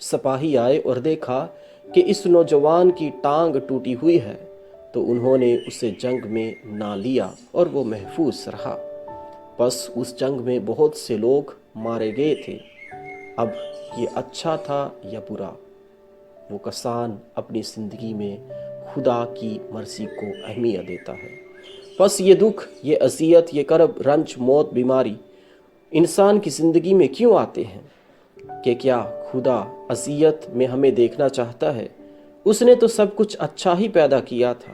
سپاہی آئے اور دیکھا کہ اس نوجوان کی ٹانگ ٹوٹی ہوئی ہے تو انہوں نے اسے جنگ میں نہ لیا اور وہ محفوظ رہا۔ بس اس جنگ میں بہت سے لوگ مارے گئے تھے۔ اب یہ اچھا تھا یا برا؟ وہ کسان اپنی زندگی میں خدا کی مرضی کو اہمیت دیتا ہے۔ بس یہ دکھ، یہ اذیت، یہ کرب، رنج، موت، بیماری انسان کی زندگی میں کیوں آتے ہیں؟ کہ کیا خدا اذیت میں ہمیں دیکھنا چاہتا ہے؟ اس نے تو سب کچھ اچھا ہی پیدا کیا تھا،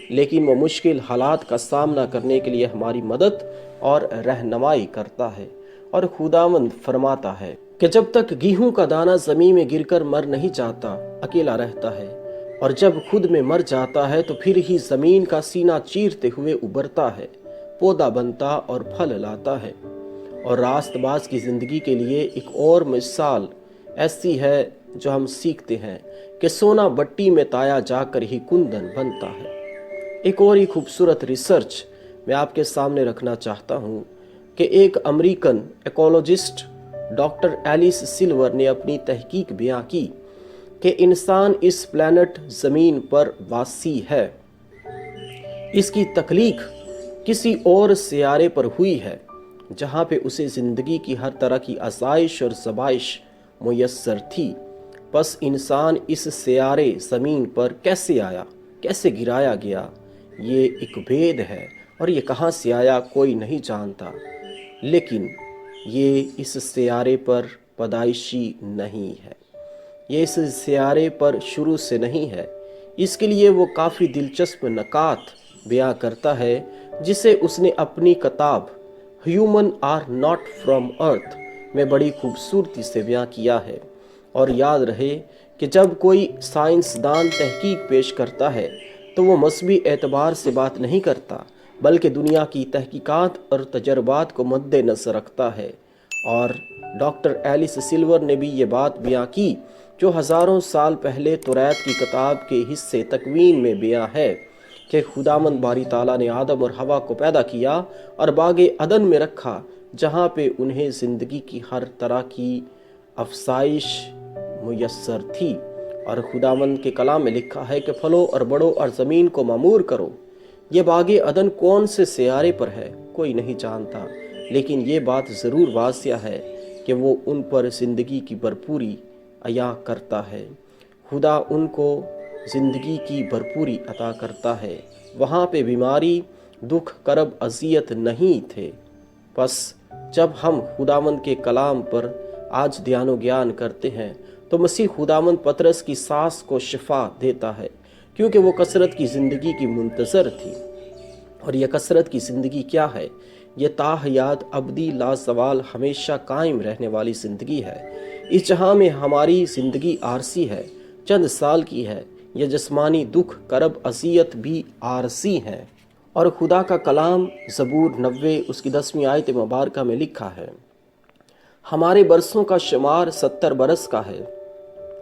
لیکن وہ مشکل حالات کا سامنا کرنے کے لیے ہماری مدد اور رہنمائی کرتا ہے۔ اور خداوند فرماتا ہے کہ جب تک گیہوں کا دانہ زمین میں گر کر مر نہیں جاتا، اکیلا رہتا ہے، اور جب خود میں مر جاتا ہے تو پھر ہی زمین کا سینہ چیرتے ہوئے ابھرتا ہے، پودا بنتا اور پھل لاتا ہے۔ اور راست باز کی زندگی کے لیے ایک اور مثال ایسی ہے جو ہم سیکھتے ہیں کہ سونا بٹی میں تایا جا کر ہی کندن بنتا ہے۔ ایک اور ہی خوبصورت ریسرچ میں آپ کے سامنے رکھنا چاہتا ہوں کہ ایک American ecologist doctor Alice Silver نے اپنی تحقیق بیان کی کہ انسان اس پلانٹ زمین پر واسی ہے۔ اس کی تخلیق کسی اور سیارے پر ہوئی ہے جہاں پہ اسے زندگی کی ہر طرح کی آسائش اور زبائش میسر تھی۔ بس انسان اس سیارے زمین پر کیسے آیا، کیسے گرایا گیا، یہ ایک بھید ہے، اور یہ کہاں سے آیا کوئی نہیں جانتا۔ لیکن یہ اس سیارے پر پیدائشی نہیں ہے، یہ اس سیارے پر شروع سے نہیں ہے۔ اس کے لیے وہ کافی دلچسپ نکات بیان کرتا ہے جسے اس نے اپنی کتاب ہیومن آر ناٹ فرام ارتھ میں بڑی خوبصورتی سے بیان کیا ہے۔ اور یاد رہے کہ جب کوئی سائنسدان تحقیق پیش کرتا ہے تو وہ مذہبی اعتبار سے بات نہیں کرتا، بلکہ دنیا کی تحقیقات اور تجربات کو مد نظر رکھتا ہے۔ اور ڈاکٹر ایلس سلور نے بھی یہ بات بیان کی جو ہزاروں سال پہلے توریت کی کتاب کے حصے تکوین میں بیان ہے کہ خداوند باری تعالیٰ نے آدم اور حوا کو پیدا کیا اور باغ عدن میں رکھا، جہاں پہ انہیں زندگی کی ہر طرح کی افزائش میسر تھی۔ اور خداوند کے کلام میں لکھا ہے کہ پھلو اور بڑھو اور زمین کو معمور کرو۔ یہ باغ عدن کون سے سیارے پر ہے کوئی نہیں جانتا، لیکن یہ بات ضرور واضح ہے کہ وہ ان پر زندگی کی بھرپوری عطا کرتا ہے۔ خدا ان کو زندگی کی بھرپوری عطا کرتا ہے۔ وہاں پہ بیماری، دکھ، کرب، اذیت نہیں تھے۔ بس جب ہم خداوند کے کلام پر آج دھیان و گیان کرتے ہیں تو مسیح خداوند پطرس کی سانس کو شفا دیتا ہے، کیونکہ وہ کثرت کی زندگی کی منتظر تھی۔ اور یہ کثرت کی زندگی کیا ہے؟ یہ تاحیات ابدی لازوال ہمیشہ قائم رہنے والی زندگی ہے۔ اس جہاں میں ہماری زندگی عارضی ہے، چند سال کی ہے۔ یہ جسمانی دکھ، کرب، اذیت بھی عارضی ہیں۔ اور خدا کا کلام زبور 90 اس کی 10ویں آیت مبارکہ میں لکھا ہے، ہمارے برسوں کا شمار 70 برس کا ہے،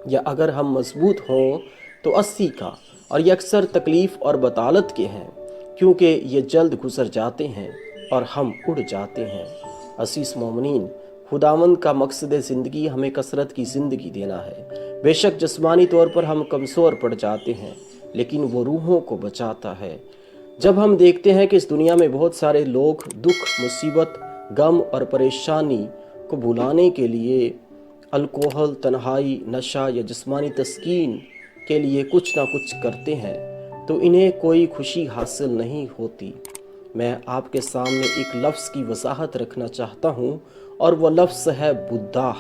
یا اگر ہم مضبوط ہوں تو 80 کا، اور یہ اکثر تکلیف اور بطالت کے ہیں، کیونکہ یہ جلد گزر جاتے ہیں اور ہم اڑ جاتے ہیں۔ عزیز مومنین، خداوند کا مقصد زندگی ہمیں کثرت کی زندگی دینا ہے۔ بے شک جسمانی طور پر ہم کمزور پڑ جاتے ہیں، لیکن وہ روحوں کو بچاتا ہے۔ جب ہم دیکھتے ہیں کہ اس دنیا میں بہت سارے لوگ دکھ، مصیبت، غم اور پریشانی کو بھلانے کے لیے الکوہل، تنہائی، نشہ یا جسمانی تسکین کے لیے کچھ نہ کچھ کرتے ہیں تو انہیں کوئی خوشی حاصل نہیں ہوتی۔ میں آپ کے سامنے ایک لفظ کی وضاحت رکھنا چاہتا ہوں، اور وہ لفظ ہے بدھا۔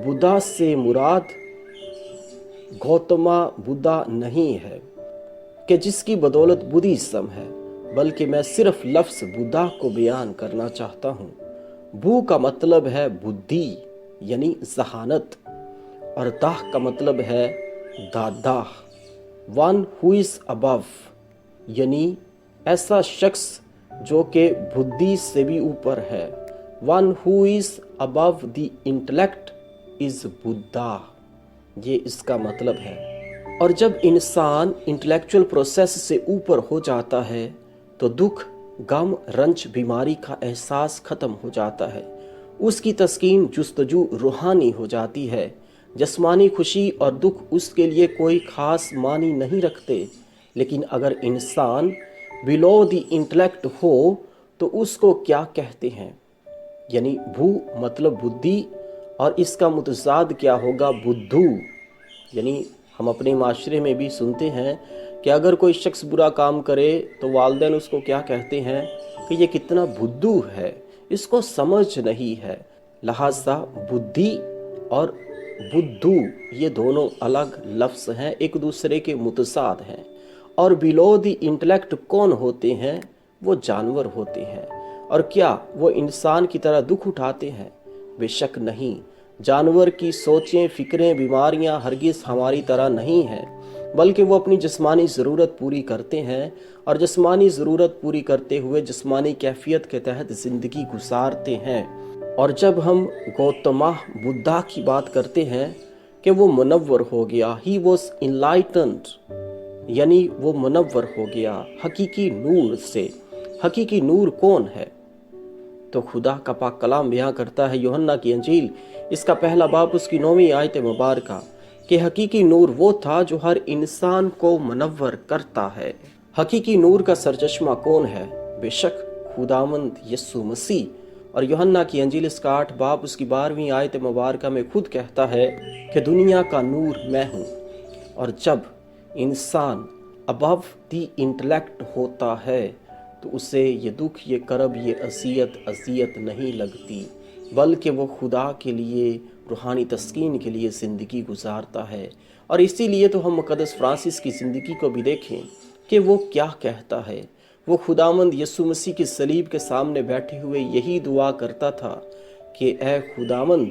بدھا سے مراد گوتما بدھا نہیں ہے کہ جس کی بدولت بدھزم ہے، بلکہ میں صرف لفظ بدھا کو بیان کرنا چاہتا ہوں۔ بو کا مطلب ہے بدھی یعنی ذہانت، اور داہ کا مطلب ہے دادا، ون ہو از ابو، یعنی ایسا شخص جو کہ بدھی سے بھی اوپر ہے۔ One who is above the intellect is Buddha, یہ اس کا مطلب ہے۔ اور جب انسان انٹلیکچول پروسیس سے اوپر ہو جاتا ہے تو دکھ، غم، رنج، بیماری کا احساس ختم ہو جاتا ہے۔ اس کی تسکین، جستجو روحانی ہو جاتی ہے۔ جسمانی خوشی اور دکھ اس کے لیے کوئی خاص معنی نہیں رکھتے، لیکن اگر انسان بلو دی انٹلیکٹ ہو تو اس کو کیا کہتے ہیں؟ یعنی بھو مطلب بدھی، اور اس کا متضاد کیا ہوگا؟ بدھو۔ یعنی ہم اپنے معاشرے میں بھی سنتے ہیں کہ اگر کوئی شخص برا کام کرے تو والدین اس کو کیا کہتے ہیں کہ یہ کتنا بدھو ہے، اس کو سمجھ نہیں ہے۔ لہٰذا بدھی اور بدھو یہ دونوں الگ لفظ ہیں، ایک دوسرے کے متضاد ہیں۔ اور بلو دی انٹلیکٹ کون ہوتے ہیں؟ وہ جانور ہوتے ہیں۔ اور کیا وہ انسان کی طرح دکھ اٹھاتے ہیں؟ بے شک نہیں۔ جانور کی سوچیں، فکریں، بیماریاں ہرگز ہماری طرح نہیں ہیں، بلکہ وہ اپنی جسمانی ضرورت پوری کرتے ہیں، اور جسمانی ضرورت پوری کرتے ہوئے جسمانی کیفیت کے تحت زندگی گزارتے ہیں۔ اور جب ہم گوتما بدھا کی بات کرتے ہیں کہ وہ منور ہو گیا، ہی واز انلائٹنڈ، یعنی وہ منور ہو گیا حقیقی نور سے۔ حقیقی نور کون ہے؟ تو خدا کا پاک کلام بیان کرتا ہے یوحنا کی انجیل اس کا پہلا باب اس کی 9ویں آیت مبارکہ کہ حقیقی نور وہ تھا جو ہر انسان کو منور کرتا ہے۔ حقیقی نور کا سرچشمہ کون ہے؟ بے شک خداوند یسوع مسیح۔ اور یوحنا کی انجیل اس کا 8 باب اس کی 12ویں آیت مبارکہ میں خود کہتا ہے کہ دنیا کا نور میں ہوں۔ اور جب انسان ابو دی انٹلیکٹ ہوتا ہے تو اسے یہ دکھ، یہ کرب، یہ اذیت نہیں لگتی، بلکہ وہ خدا کے لیے، روحانی تسکین کے لیے زندگی گزارتا ہے۔ اور اسی لیے تو ہم مقدس فرانسس کی زندگی کو بھی دیکھیں کہ وہ کیا کہتا ہے۔ وہ خداوند یسوع مسیح کی صلیب کے سامنے بیٹھے ہوئے یہی دعا کرتا تھا کہ اے خداوند،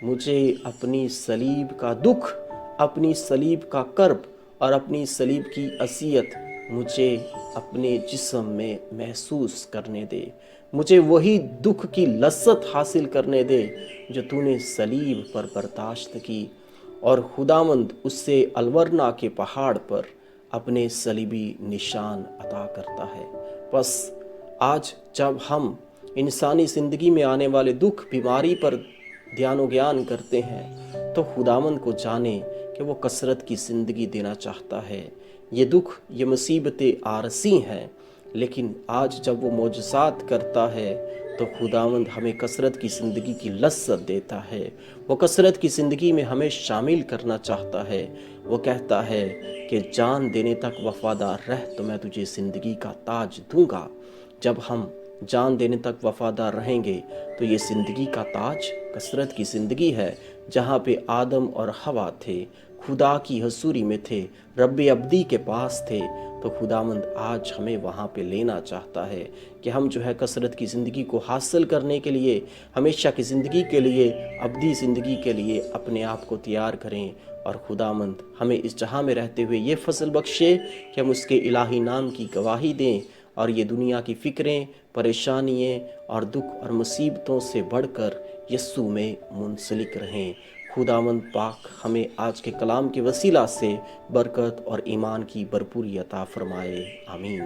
مجھے اپنی صلیب کا دکھ، اپنی صلیب کا کرب اور اپنی صلیب کی اذیت مجھے اپنے جسم میں محسوس کرنے دے، مجھے وہی دکھ کی لذت حاصل کرنے دے جو تو نے صلیب پر برداشت کی۔ اور خداوند اس سے الورنا کے پہاڑ پر اپنے صلیبی نشان عطا کرتا ہے۔ بس آج جب ہم انسانی زندگی میں آنے والے دکھ، بیماری پر دھیان و گیان کرتے ہیں تو خداوند کو جانیں کہ وہ کثرت کی زندگی دینا چاہتا ہے۔ یہ دکھ، یہ مصیبتیں عارضی ہیں، لیکن آج جب وہ معجزات کرتا ہے تو خداوند ہمیں کثرت کی زندگی کی لذت دیتا ہے۔ وہ کثرت کی زندگی میں ہمیں شامل کرنا چاہتا ہے۔ وہ کہتا ہے کہ جان دینے تک وفادار رہ تو میں تجھے زندگی کا تاج دوں گا۔ جب ہم جان دینے تک وفادار رہیں گے تو یہ زندگی کا تاج کثرت کی زندگی ہے، جہاں پہ آدم اور حوا تھے، خدا کی حضوری میں تھے، رب ابدی کے پاس تھے، تو خداوند آج ہمیں وہاں پہ لینا چاہتا ہے کہ ہم جو ہے کثرت کی زندگی کو حاصل کرنے کے لیے، ہمیشہ کی زندگی کے لیے، ابدی زندگی کے لیے اپنے آپ کو تیار کریں، اور خداوند ہمیں اس جہاں میں رہتے ہوئے یہ فضل بخشے کہ ہم اس کے الہی نام کی گواہی دیں، اور یہ دنیا کی فکریں، پریشانیاں اور دکھ اور مصیبتوں سے بڑھ کر یسوع میں منسلک رہیں۔ خداوند پاک ہمیں آج کے کلام کے وسیلہ سے برکت اور ایمان کی بھرپوری عطا فرمائے۔ آمین۔